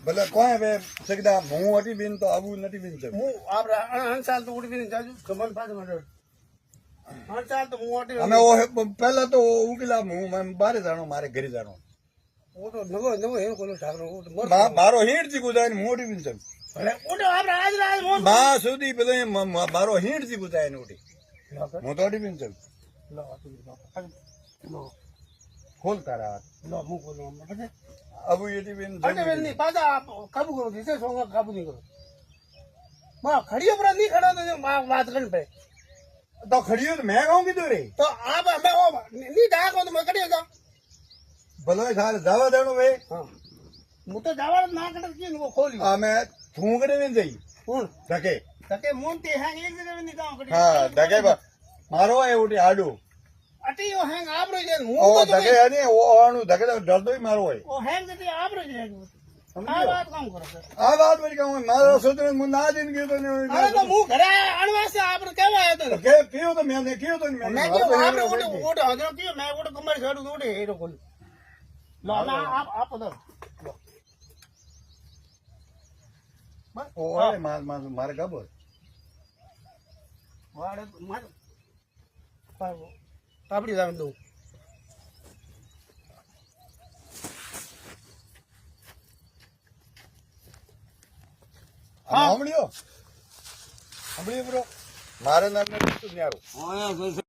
ભલે કોઈ હવે સગડા હું હતી બેન તો આવું નથી બેન છે હું આપણે 8 સાલ તો ઉડી બેન જાજુ ગમન પાસે મળ્યો 8 સાલ તો હું ઓટી અમે પહેલા તો ઉકેલા હું બારે જાણો મારે ઘરે જાણો હું તો નવો એનો કોનો ઠાકરો મારો હીટ થી ગુજાય ને મોટી બેન છે ભલે ઓટો આપણે આજ બા સુધી પેલો મારો હીટ થી ગુજાય ને ઓટી હું તો અડી બેન છે ખોલ તારા લો હું કોનો પછી અબુ એટી બેન અટે બેન ની પાછા કાબુ કરો દિસે સોંગા કાબુ નહીં કરો માં ખડીઓ પર નહીં ખડા તો વાત કરી પે તો ખડીયો તો મેં કહું કીધું રે તો આ મે ઓ ની ડાકો તો મે કડી દો ભલે સારે જવા દેણો ભાઈ હા હું તો જવા ના કડે કે નો ખોલી અમે થૂંગડે બેન જઈ કોણ ધકે તકે મોંટી હેંગ એક જગ્યાએ ની ગામ કડી હા ધકે મારો એ ઉઠી આડું અટીયો હેંગ આબરો જે હું ઓ તો ધકે હે ને ઓ આણું ધકે તો ડરતોય મારો હોય ઓ હેંગ જે આબરો જે આ વાત કામ કરો આ વાત મારી કહું મારો સોચને હું ના જઈને ગયો તો અરે તો હું ઘરે અણવાસે આપણે કેવા આવ્યો તો કે કયો તો મેં કયો તો મેં કે આપણે ઓટો હજો કયો મેં ઓટો કમર છાડું ઓટે એરો કોલ લો ના આપ દો ઓ અરે મારે ખબર વાડે માર પાપડી લાવી દઉં સાંભળ્યો બ્રો મારે નામ નથી ન્યારું